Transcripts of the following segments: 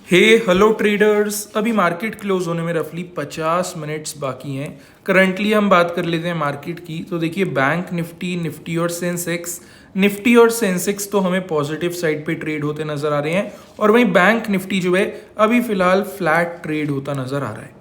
हे hello traders, अभी market close होने में रफली 50 मिनट्स बाकी हैं। करंटली हम बात कर लेते हैं मार्केट की। तो देखिए बैंक निफ्टी और सेंसेक्स, निफ्टी और सेंसेक्स तो हमें पॉजिटिव साइड पे ट्रेड होते नजर आ रहे हैं और वहीं बैंक निफ्टी जो है अभी फिलहाल फ्लैट ट्रेड होता नजर आ रहा है।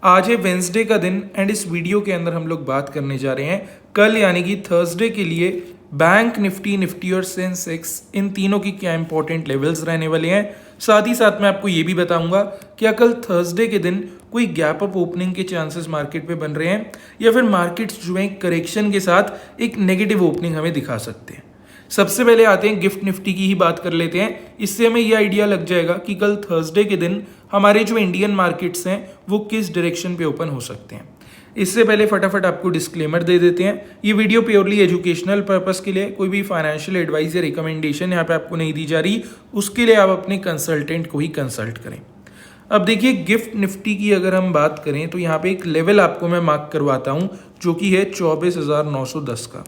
आज है वेंसडे का दिन एंड इस वीडियो के अंदर हम लोग बात करने जा रहे हैं कल यानी कि थर्सडे के लिए बैंक निफ्टी और सेंसेक्स इन तीनों की क्या इंपॉर्टेंट लेवल्स रहने वाले हैं। साथ ही साथ मैं आपको ये भी बताऊंगा क्या कल थर्सडे के दिन कोई गैप अप ओपनिंग के चांसेस मार्केट पे बन रहे हैं या फिर मार्केट्स जो है करेक्शन के साथ एक नेगेटिव ओपनिंग हमें दिखा सकते हैं। सबसे पहले आते हैं गिफ्ट निफ्टी की ही बात कर लेते हैं। इससे हमें यह आइडिया लग जाएगा कि कल थर्सडे के दिन हमारे जो इंडियन मार्केट्स हैं वो किस डायरेक्शन पे ओपन हो सकते हैं। इससे पहले फटाफट आपको डिस्क्लेमर दे देते हैं, ये वीडियो प्योरली एजुकेशनल पर्पस के लिए, कोई भी फाइनेंशियल एडवाइस या रिकमेंडेशन यहाँ पे आपको नहीं दी जा रही। उसके लिए आप अपने कंसल्टेंट को ही कंसल्ट करें। अब देखिए गिफ्ट निफ्टी की अगर हम बात करें तो यहाँ पे एक लेवल आपको मैं मार्क करवाता हूँ जो कि है 24,910 का।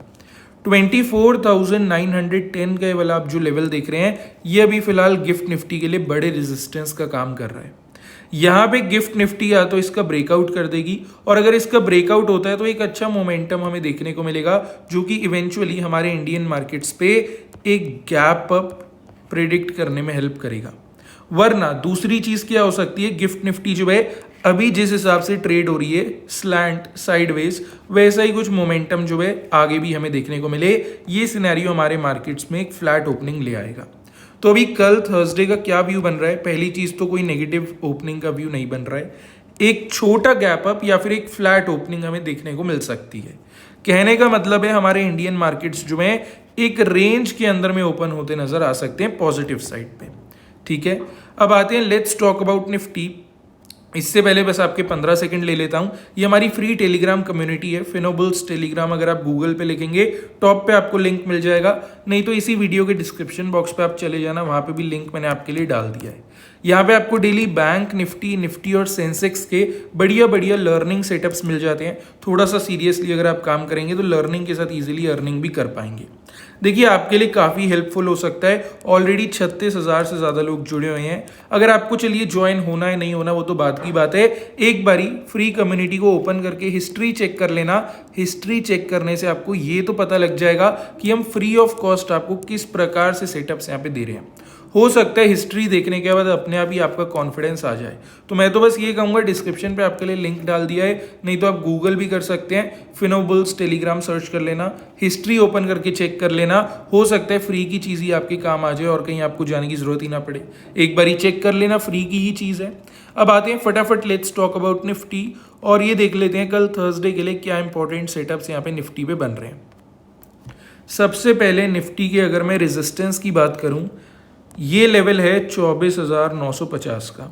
24,910 का ये वाला आप जो लेवल देख रहे हैं ये अभी फिलहाल गिफ्ट निफ्टी के लिए बड़े रेजिस्टेंस का काम कर रहा है। यहाँ पे गिफ्ट निफ्टी या तो इसका ब्रेकआउट कर देगी और अगर इसका ब्रेकआउट होता है तो एक अच्छा मोमेंटम हमें देखने को मिलेगा जो कि इवेंचुअली हमारे इंडियन मार्केट्स पे एक गैप अप प्रिडिक्ट करने में हेल्प करेगा। वरना दूसरी चीज क्या हो सकती है, गिफ्ट निफ्टी जो है अभी जिस हिसाब से ट्रेड हो रही है स्लैंट साइडवेज, वैसा ही कुछ मोमेंटम जो है आगे भी हमें देखने को मिले। ये सिनेरियो हमारे मार्केट्स में एक फ्लैट ओपनिंग ले आएगा। तो अभी कल थर्सडे का क्या व्यू बन रहा है, पहली चीज तो कोई नेगेटिव ओपनिंग का व्यू नहीं बन रहा है। एक छोटा गैप अप या फिर एक फ्लैट ओपनिंग हमें देखने को मिल सकती है। कहने का मतलब है हमारे इंडियन मार्केट्स जो है एक रेंज के अंदर में ओपन होते नजर आ सकते हैं पॉजिटिव साइड पे। ठीक है, अब आते हैं लेट्स टॉक अबाउट निफ्टी। इससे पहले बस आपके 15 सेकंड ले लेता हूं। ये हमारी फ्री टेलीग्राम कम्युनिटी है, फिनोबुल्स टेलीग्राम। अगर आप गूगल पे लिखेंगे टॉप पे आपको लिंक मिल जाएगा, नहीं तो इसी वीडियो के डिस्क्रिप्शन बॉक्स पे आप चले जाना, वहां पे भी लिंक मैंने आपके लिए डाल दिया है। यहाँ पे आपको डेली बैंक निफ्टी और सेंसेक्स के बढ़िया बढ़िया लर्निंग सेटअप्स मिल जाते हैं। थोड़ा सा सीरियसली अगर आप काम करेंगे तो लर्निंग के साथ इजीली अर्निंग भी कर पाएंगे। देखिए आपके लिए काफ़ी हेल्पफुल हो सकता है। ऑलरेडी 36,000 से ज़्यादा लोग जुड़े हुए हैं। अगर आपको चलिए ज्वाइन होना है नहीं होना वो तो बात की बात है। एक बारी फ्री कम्युनिटी को ओपन करके हिस्ट्री चेक कर लेना। हिस्ट्री चेक करने से आपको ये तो पता लग जाएगा कि हम फ्री ऑफ कॉस्ट आपको किस प्रकार से सेटअप्स यहाँ पे दे रहे हैं। हो सकता है हिस्ट्री देखने के बाद अपने आप ही आपका कॉन्फिडेंस आ जाए। तो मैं तो बस ये कहूँगा डिस्क्रिप्शन पे आपके लिए लिंक डाल दिया है, नहीं तो आप गूगल भी कर सकते हैं, फिनोबुल्स टेलीग्राम सर्च कर लेना, हिस्ट्री ओपन करके चेक कर लेना। हो सकता है फ्री की चीज़ ही आपके काम आ जाए और कहीं आपको जाने की जरूरत ही ना पड़े। एक बार ही चेक कर लेना, फ्री की ही चीज़ है। अब आते हैं फटाफट लेट्स टॉक अबाउट निफ्टी और ये देख लेते हैं कल थर्सडे के लिए क्या इंपॉर्टेंट सेटअप्स यहाँ पे निफ्टी पे बन रहे हैं। सबसे पहले निफ्टी के अगर मैं रेजिस्टेंस की बात करूं, ये लेवल है 24,950 का।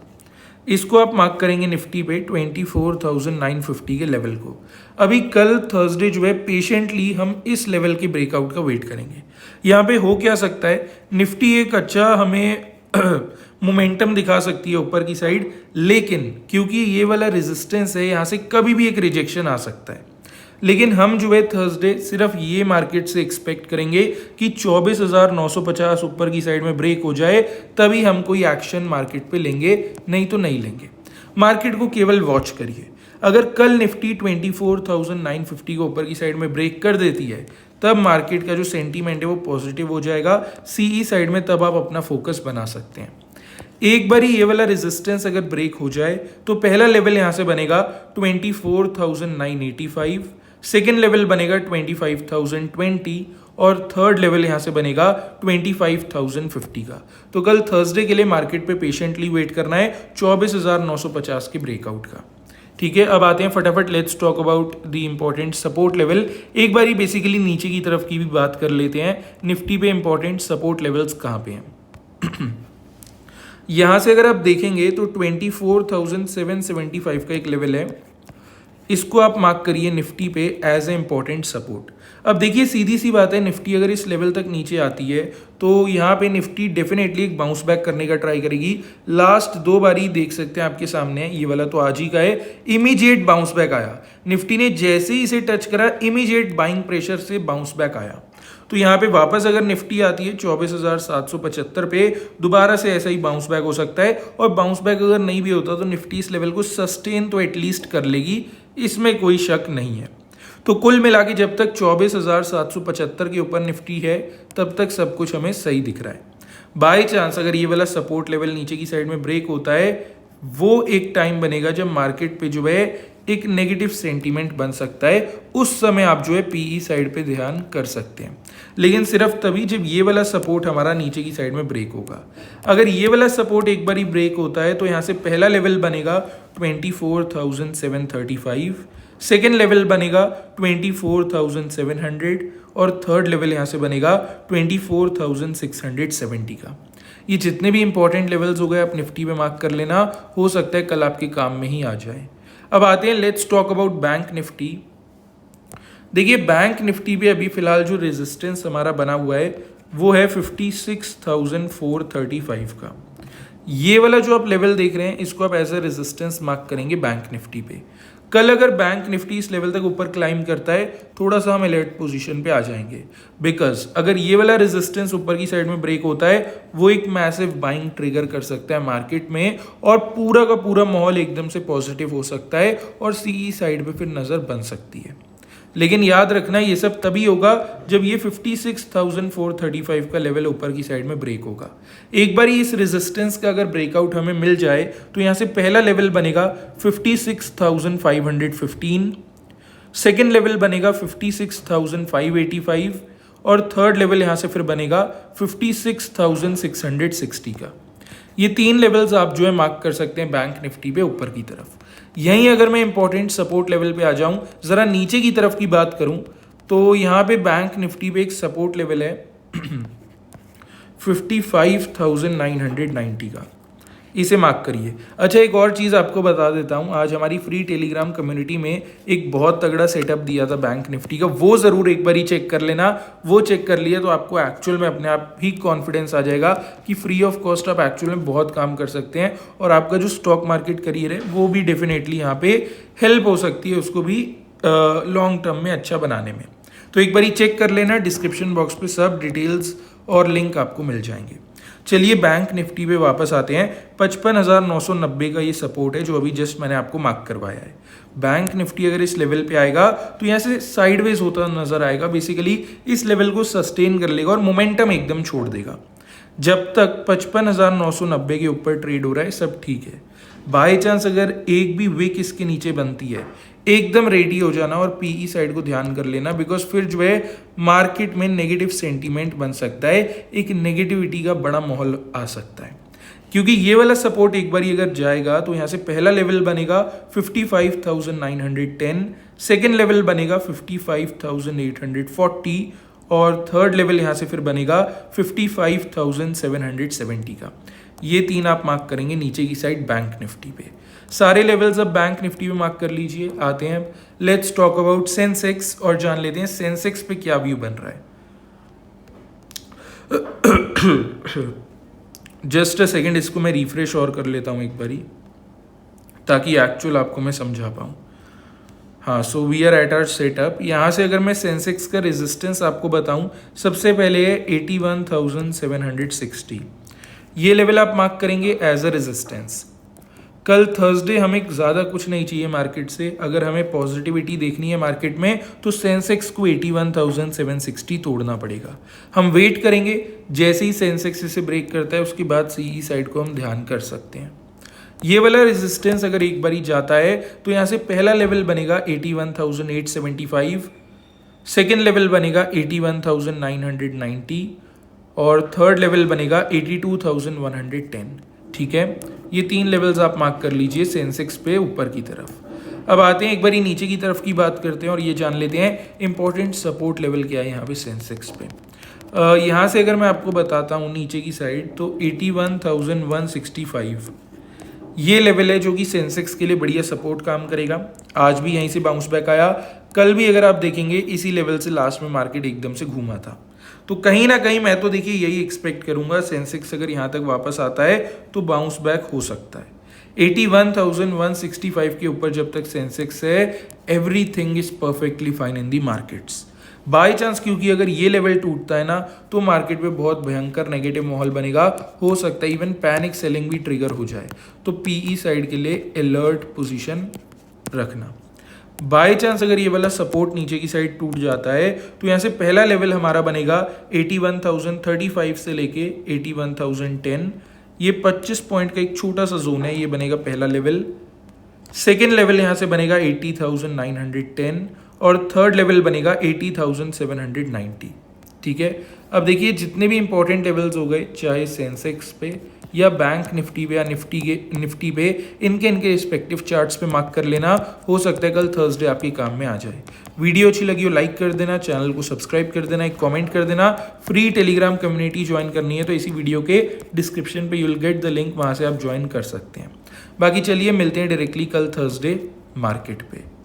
इसको आप मार्क करेंगे निफ्टी पे 24,950 के लेवल को। अभी कल थर्सडे जो है पेशेंटली हम इस लेवल के ब्रेकआउट का वेट करेंगे। यहाँ पे हो क्या सकता है, निफ्टी एक अच्छा हमें मोमेंटम दिखा सकती है ऊपर की साइड, लेकिन क्योंकि ये वाला रेजिस्टेंस है यहाँ से कभी भी एक रिजेक्शन आ सकता है। लेकिन हम जो है थर्सडे सिर्फ ये मार्केट से एक्सपेक्ट करेंगे कि 24,950 ऊपर की साइड में ब्रेक हो जाए, तभी हम कोई एक्शन मार्केट पे लेंगे, नहीं तो नहीं लेंगे। मार्केट को केवल वॉच करिए। अगर कल निफ्टी 24,950 को ऊपर की साइड में ब्रेक कर देती है तब मार्केट का जो सेंटीमेंट है वो पॉजिटिव हो जाएगा। सीई साइड में तब आप अपना फोकस बना सकते हैं। एक बार ये वाला रेजिस्टेंस अगर ब्रेक हो जाए तो पहला लेवल यहां से बनेगा 24,985, सेकेंड लेवल बनेगा 25,020 और थर्ड लेवल यहां से बनेगा 25,050 का। तो कल थर्सडे के लिए मार्केट पे पेशेंटली वेट करना है 24,950 के ब्रेकआउट का। ठीक है, अब आते हैं फटाफट let's talk about the important support level. एक बार ही बेसिकली नीचे की तरफ की भी बात कर लेते हैं। निफ्टी पे इंपॉर्टेंट सपोर्ट लेवल्स कहाँ पे हैं। यहां से अगर आप देखेंगे तो 24,775 का एक लेवल है, इसको आप मार्क करिए निफ्टी पे एज ए इंपॉर्टेंट सपोर्ट। अब देखिए सीधी सी बात है, निफ्टी अगर इस लेवल तक नीचे आती है तो यहाँ पे निफ्टी डेफिनेटली एक बाउंस बैक करने का ट्राई करेगी। लास्ट दो बारी देख सकते हैं आपके सामने है, ये वाला तो आज ही का है, इमीडिएट बाउंस बैक आया। निफ्टी ने जैसे ही इसे टच करा इमीडिएट बाइंग प्रेशर से बाउंस बैक आया। तो यहाँ पे वापस अगर निफ्टी आती है 24,775 पे, दोबारा से ऐसा ही बाउंस बैक हो सकता है। और बाउंस बैक अगर नहीं भी होता तो निफ्टी इस लेवल को सस्टेन तो एटलीस्ट कर लेगी, इसमें कोई शक नहीं है। तो कुल मिला के जब तक 24,775 के ऊपर निफ्टी है तब तक सब कुछ हमें सही दिख रहा है। बाय चांस अगर ये वाला सपोर्ट लेवल नीचे की साइड में ब्रेक होता है, वो एक टाइम बनेगा जब मार्केट पे जो है एक नेगेटिव सेंटीमेंट बन सकता है। उस समय आप जो है पीई साइड पे ध्यान कर सकते हैं, लेकिन सिर्फ तभी जब ये वाला सपोर्ट हमारा नीचे की साइड में ब्रेक होगा। अगर ये वाला सपोर्ट एक बार ही ब्रेक होता है तो यहाँ से पहला लेवल बनेगा 24,735, सेकेंड लेवल बनेगा 24,700 और थर्ड लेवल यहाँ से बनेगा 24,670 का। ये जितने भी इंपॉर्टेंट लेवल्स हो गए आप निफ्टी में मार्क कर लेना, हो सकता है कल आपके काम में ही आ जाए। अब आते हैं let's talk about bank Nifty. देखिए बैंक निफ्टी पे अभी फिलहाल जो रेजिस्टेंस हमारा बना हुआ है वो है 56,435 का। ये वाला जो आप लेवल देख रहे हैं इसको आप एज ए रेजिस्टेंस मार्क करेंगे बैंक निफ्टी पे। कल अगर बैंक निफ्टी इस लेवल तक ऊपर क्लाइम करता है, थोड़ा सा हम अलर्ट पोजीशन पे आ जाएंगे, बिकॉज अगर ये वाला रेजिस्टेंस ऊपर की साइड में ब्रेक होता है वो एक मैसिव बाइंग ट्रिगर कर सकता है मार्केट में और पूरा का पूरा माहौल एकदम से पॉजिटिव हो सकता है और सीई साइड पे फिर नजर बन सकती है। लेकिन याद रखना ये सब तभी होगा जब ये 56,435 का लेवल ऊपर की साइड में ब्रेक होगा। एक बार इस रेजिस्टेंस का अगर ब्रेकआउट हमें मिल जाए तो यहाँ से पहला लेवल बनेगा 56,515, सेकेंड लेवल बनेगा 56,585 और थर्ड लेवल यहाँ से फिर बनेगा 56,660 का। ये तीन लेवल्स आप जो है मार्क कर सकते हैं बैंक निफ्टी पे ऊपर की तरफ। यहीं अगर मैं इंपॉर्टेंट सपोर्ट लेवल पे आ जाऊं, जरा नीचे की तरफ की बात करूं तो यहाँ पे बैंक निफ्टी पे एक सपोर्ट लेवल है 55,990 का, इसे मार्क करिए। अच्छा एक और चीज़ आपको बता देता हूँ, आज हमारी फ्री टेलीग्राम कम्युनिटी में एक बहुत तगड़ा सेटअप दिया था बैंक निफ्टी का, वो ज़रूर एक बार ही चेक कर लेना। वो चेक कर लिया तो आपको एक्चुअल में अपने आप ही कॉन्फिडेंस आ जाएगा कि फ्री ऑफ कॉस्ट आप एक्चुअल में बहुत काम कर सकते हैं और आपका जो स्टॉक मार्केट करियर है वो भी डेफिनेटली यहाँ पे हेल्प हो सकती है उसको भी लॉन्ग टर्म में अच्छा बनाने में। तो एक बार ही चेक कर लेना, डिस्क्रिप्शन बॉक्स पे सब डिटेल्स और लिंक आपको मिल जाएंगे। चलिए बैंक निफ्टी पे वापस आते हैं। 55,990 का ये सपोर्ट है जो अभी जस्ट मैंने आपको मार्क करवाया है। बैंक निफ्टी अगर इस लेवल पे आएगा तो यहाँ से साइडवेज होता नजर आएगा, बेसिकली इस लेवल को सस्टेन कर लेगा और मोमेंटम एकदम छोड़ देगा। जब तक 55,990 के ऊपर ट्रेड हो रहा है सब ठीक है। बाय चांस अगर एक भी विक इसके नीचे बनती है, एकदम रेडी हो जाना और पीई साइड को ध्यान कर लेना, बिकॉज फिर जो है मार्केट में नेगेटिव सेंटीमेंट बन सकता है, एक नेगेटिविटी का बड़ा माहौल आ सकता है। क्योंकि ये वाला सपोर्ट एक बार अगर जाएगा तो यहाँ से पहला लेवल बनेगा 55,910, सेकेंड लेवल बनेगा 55,840 और थर्ड लेवल यहाँ से फिर बनेगा 55,770 का। ये तीन आप मार्क करेंगे नीचे की साइड बैंक निफ्टी पे। सारे लेवल्स अब बैंक निफ्टी पे मार्क कर लीजिए। आते हैं लेट्स टॉक अबाउट सेंसेक्स और जान लेते हैं सेंसेक्स पे क्या व्यू बन रहा है। जस्ट अ सेकेंड, इसको मैं रिफ्रेश और कर लेता हूँ एक बारी ताकि एक्चुअल आपको मैं समझा पाऊँ। हाँ, so we are at our setup. यहाँ से अगर मैं सेंसेक्स का रेजिस्टेंस आपको बताऊँ, सबसे पहले है 81,760। ये लेवल आप मार्क करेंगे एज अ रेजिस्टेंस। कल थर्सडे हमें ज़्यादा कुछ नहीं चाहिए मार्केट से, अगर हमें पॉजिटिविटी देखनी है मार्केट में तो सेंसेक्स को 81,760 तोड़ना पड़ेगा। हम वेट करेंगे, जैसे ही सेंसेक्स इसे ब्रेक करता है उसके बाद सीई साइड को हम ध्यान कर सकते हैं। ये वाला रेजिस्टेंस अगर एक बारी जाता है तो यहाँ से पहला लेवल बनेगा 81,875, सेकेंड लेवल बनेगा 81,990 और थर्ड लेवल बनेगा 82,110। ठीक है, ये तीन लेवल्स आप मार्क कर लीजिए सेंसेक्स पे ऊपर की तरफ। अब आते हैं एक बारी नीचे की तरफ की बात करते हैं और ये जान लेते हैं इंपॉर्टेंट सपोर्ट लेवल क्या है यहाँ पे सेंसेक्स पे। यहाँ से अगर मैं आपको बताता हूँ नीचे की साइड तो 81,165 ये लेवल है जो कि सेंसेक्स के लिए बढ़िया सपोर्ट काम करेगा। आज भी यहीं से बाउंस बैक आया, कल भी अगर आप देखेंगे इसी लेवल से लास्ट में मार्केट एकदम से घूमा था। तो कहीं ना कहीं मैं तो देखिए यही एक्सपेक्ट करूंगा, सेंसेक्स अगर यहाँ तक वापस आता है तो बाउंस बैक हो सकता है। 81,165 के ऊपर जब तक सेंसेक्स है, everything is perfectly fine in the markets. By chance, क्योंकि अगर ये लेवल टूटता है ना तो मार्केट पे बहुत भयंकर नेगेटिव माहौल बनेगा, हो सकता है इवन पैनिक सेलिंग भी ट्रिगर हो जाए। तो पीई साइड के लिए अलर्ट पोजीशन रखना। बाय चांस अगर ये वाला सपोर्ट नीचे की साइड टूट जाता है तो यहाँ से पहला लेवल हमारा बनेगा 81,035 से लेके 81,010। ये 25 पॉइंट का एक छोटा सा जोन है, ये बनेगा पहला लेवल। सेकेंड लेवल यहाँ से बनेगा 80,910 और थर्ड लेवल बनेगा 80,790। ठीक है, अब देखिए जितने भी इंपॉर्टेंट लेवल्स हो गए, चाहे सेंसेक्स पे या बैंक निफ्टी पे या निफ्टी पे, इनके रिस्पेक्टिव चार्ट्स पे मार्क कर लेना। हो सकता है कल थर्सडे आपके काम में आ जाए। वीडियो अच्छी लगी हो लाइक कर देना, चैनल को सब्सक्राइब कर देना, एक कमेंट कर देना। फ्री टेलीग्राम कम्युनिटी ज्वाइन करनी है तो इसी वीडियो के डिस्क्रिप्शन पे you will get the link, वहाँ से आप ज्वाइन कर सकते हैं। बाकी चलिए मिलते हैं डायरेक्टली कल थर्सडे मार्केट पे।